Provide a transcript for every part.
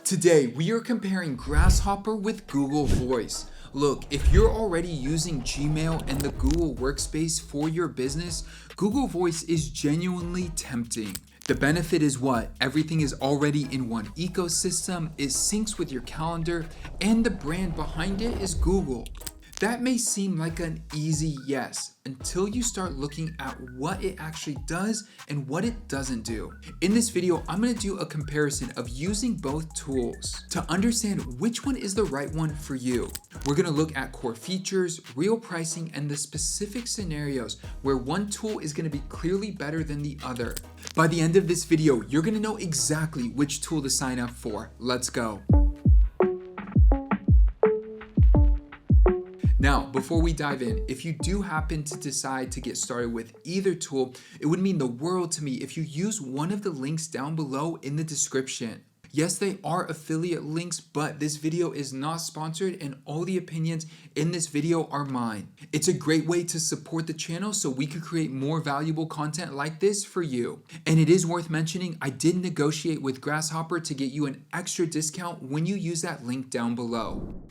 Today, we are comparing Grasshopper with Google Voice. Look, if you're already using Gmail and the Google Workspace for your business, Google Voice is genuinely tempting. The benefit is what? Everything is already in one ecosystem, it syncs with your calendar, and the brand behind it is Google. That may seem like an easy yes until you start looking at what it actually does and what it doesn't do. In this video, I'm going to do a comparison of using both tools to understand which one is the right one for you. We're going to look at core features, real pricing, and the specific scenarios where one tool is going to be clearly better than the other. By the end of this video, you're going to know exactly which tool to sign up for. Let's go. Now, before we dive in, if you do happen to decide to get started with either tool, it would mean the world to me if you use one of the links down below in the description. Yes, they are affiliate links, but this video is not sponsored and all the opinions in this video are mine. It's a great way to support the channel so we could create more valuable content like this for you. And it is worth mentioning, I did negotiate with Grasshopper to get you an extra discount when you use that link down below.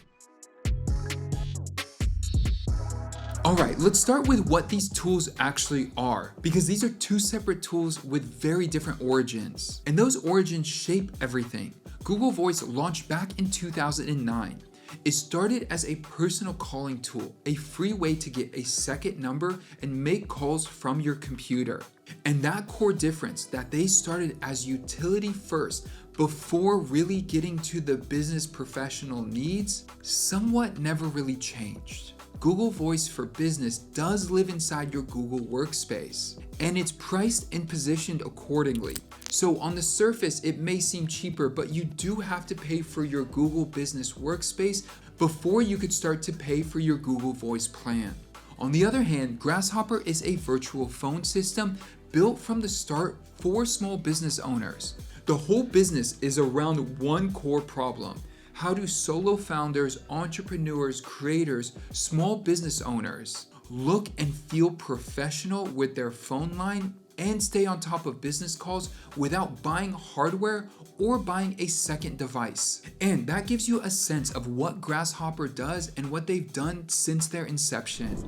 Alright, let's start with what these tools actually are, because these are two separate tools with very different origins. And those origins shape everything. Google Voice launched back in 2009. It started as a personal calling tool, a free way to get a second number and make calls from your computer. And that core difference that they started as utility first before really getting to the business professional needs somewhat never really changed. Google Voice for Business does live inside your Google Workspace, and it's priced and positioned accordingly. So on the surface, it may seem cheaper, but you do have to pay for your Google Business Workspace before you could start to pay for your Google Voice plan. On the other hand, Grasshopper is a virtual phone system built from the start for small business owners. The whole business is around one core problem. How do solo founders, entrepreneurs, creators, small business owners look and feel professional with their phone line and stay on top of business calls without buying hardware or buying a second device? And that gives you a sense of what Grasshopper does and what they've done since their inception.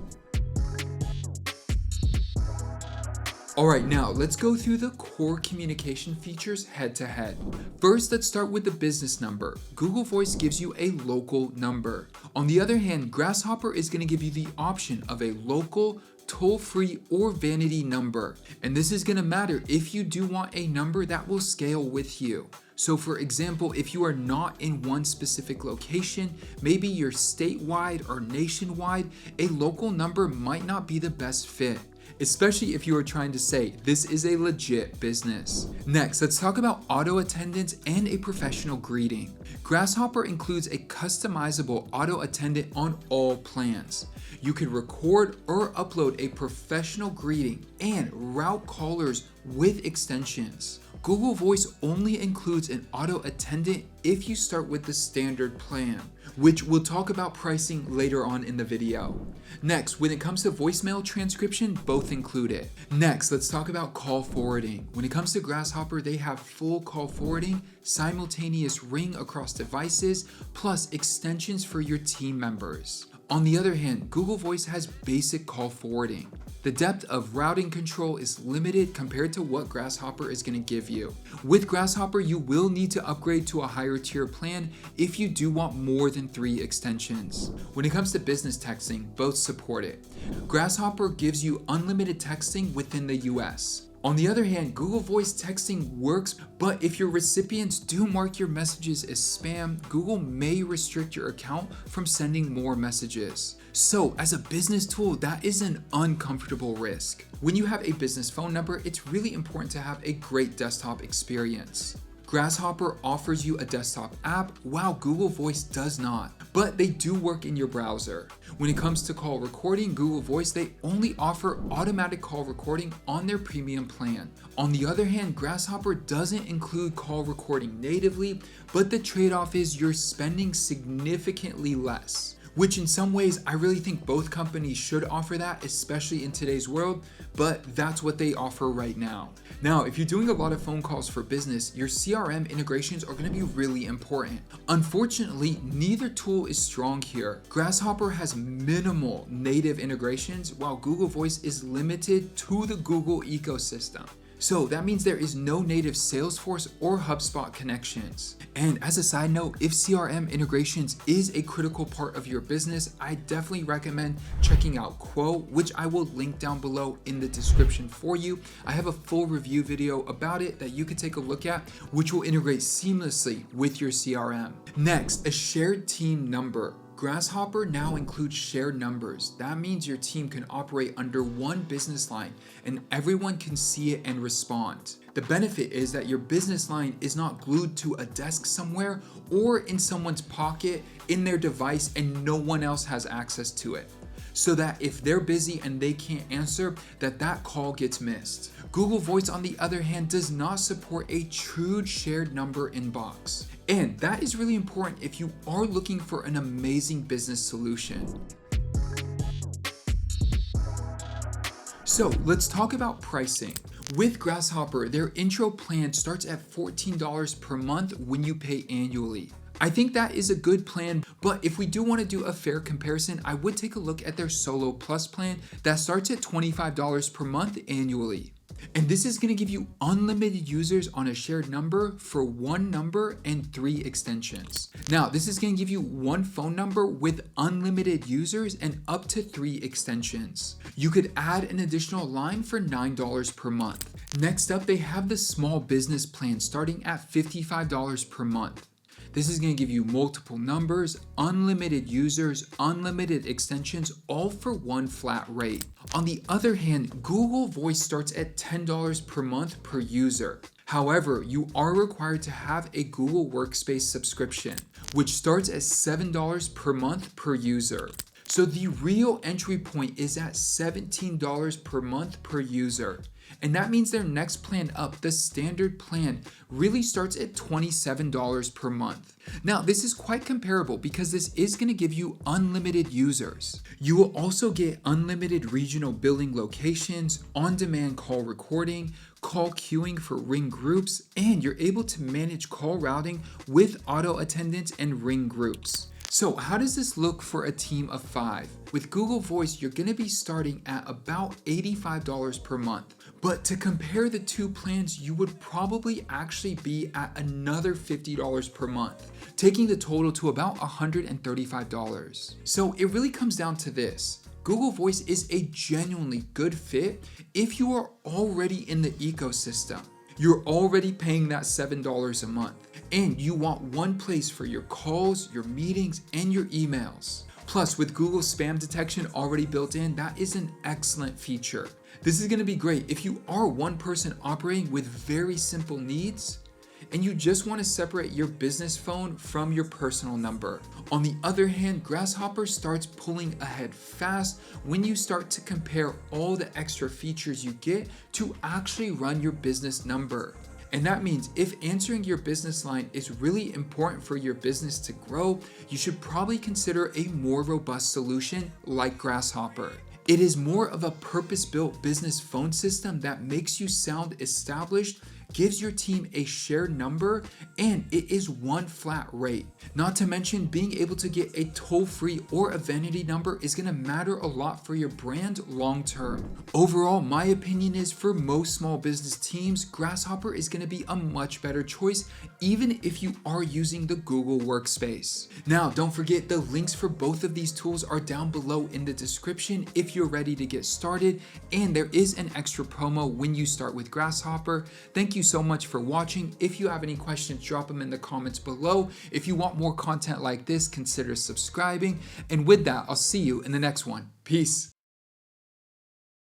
Alright, now let's go through the core communication features head to head. First, let's start with the business number. Google Voice gives you a local number. On the other hand, Grasshopper is going to give you the option of a local, toll-free, or vanity number. And this is going to matter if you do want a number that will scale with you. So for example, if you are not in one specific location, maybe you're statewide or nationwide, a local number might not be the best fit, especially if you are trying to say this is a legit business. Next, let's talk about auto attendance and a professional greeting. Grasshopper includes a customizable auto attendant on all plans. You can record or upload a professional greeting and route callers with extensions. Google Voice only includes an auto attendant if you start with the standard plan, which we'll talk about pricing later on in the video. Next, when it comes to voicemail transcription, both include it. Next, let's talk about call forwarding. When it comes to Grasshopper, they have full call forwarding, simultaneous ring across devices, plus extensions for your team members. On the other hand, Google Voice has basic call forwarding. The depth of routing control is limited compared to what Grasshopper is going to give you. With Grasshopper, you will need to upgrade to a higher tier plan if you do want more than 3 extensions. When it comes to business texting, both support it. Grasshopper gives you unlimited texting within the US. On the other hand, Google Voice texting works, but if your recipients do mark your messages as spam, Google may restrict your account from sending more messages. So as a business tool, that is an uncomfortable risk. When you have a business phone number, it's really important to have a great desktop experience. Grasshopper offers you a desktop app, while Google Voice does not, but they do work in your browser. When it comes to call recording, Google Voice, they only offer automatic call recording on their premium plan. On the other hand, Grasshopper doesn't include call recording natively, but the trade-off is you're spending significantly less. which in some ways I really think both companies should offer that, especially in today's world, but that's what they offer right now. Now, if you're doing a lot of phone calls for business, your CRM integrations are going to be really important. Unfortunately, neither tool is strong here. Grasshopper has minimal native integrations, while Google Voice is limited to the Google ecosystem. So that means there is no native Salesforce or HubSpot connections. And as a side note, if CRM integrations is a critical part of your business, I definitely recommend checking out Quo, which I will link down below in the description for you. I have a full review video about it that you can take a look at, which will integrate seamlessly with your CRM. Next, a shared team number. Grasshopper now includes shared numbers. That means your team can operate under one business line and everyone can see it and respond. The benefit is that your business line is not glued to a desk somewhere or in someone's pocket in their device and no one else has access to it. So that if they're busy and they can't answer, that call gets missed. Google Voice, on the other hand, does not support a true shared number inbox. And that is really important if you are looking for an amazing business solution. So let's talk about pricing. With Grasshopper, their intro plan starts at $14 per month when you pay annually. I think that is a good plan, but if we do want to do a fair comparison, I would take a look at their Solo Plus plan that starts at $25 per month annually. And this is going to give you unlimited users on a shared number for one number and 3 extensions. Now, this is going to give you one phone number with unlimited users and up to 3 extensions. You could add an additional line for $9 per month. Next up, they have the small business plan starting at $55 per month. This is going to give you multiple numbers, unlimited users, unlimited extensions, all for one flat rate. On the other hand, Google Voice starts at $10 per month per user. However, you are required to have a Google Workspace subscription, which starts at $7 per month per user. So the real entry point is at $17 per month per user. And that means their next plan up, the standard plan, really starts at $27 per month. Now, this is quite comparable because this is going to give you unlimited users. You will also get unlimited regional billing locations, on-demand call recording, call queuing for ring groups, and you're able to manage call routing with auto attendants and ring groups. So how does this look for a team of 5? With Google Voice, you're going to be starting at about $85 per month. But to compare the two plans, you would probably actually be at another $50 per month, taking the total to about $135. So it really comes down to this. Google Voice is a genuinely good fit if you are already in the ecosystem. You're already paying that $7 a month, and you want one place for your calls, your meetings, and your emails. Plus, with Google spam detection already built in, that is an excellent feature. This is going to be great if you are one person operating with very simple needs and you just want to separate your business phone from your personal number. On the other hand, Grasshopper starts pulling ahead fast when you start to compare all the extra features you get to actually run your business number. And that means if answering your business line is really important for your business to grow, you should probably consider a more robust solution like Grasshopper. It is more of a purpose-built business phone system that makes you sound established, gives your team a shared number, and it is one flat rate. Not to mention, being able to get a toll-free or a vanity number is going to matter a lot for your brand long term. Overall, my opinion is for most small business teams, Grasshopper is going to be a much better choice, even if you are using the Google Workspace. Now, don't forget the links for both of these tools are down below in the description if you're ready to get started, and there is an extra promo when you start with Grasshopper. Thank you so much for watching. If you have any questions, drop them in the comments below. If you want more content like this, consider subscribing. And with that, I'll see you in the next one. Peace.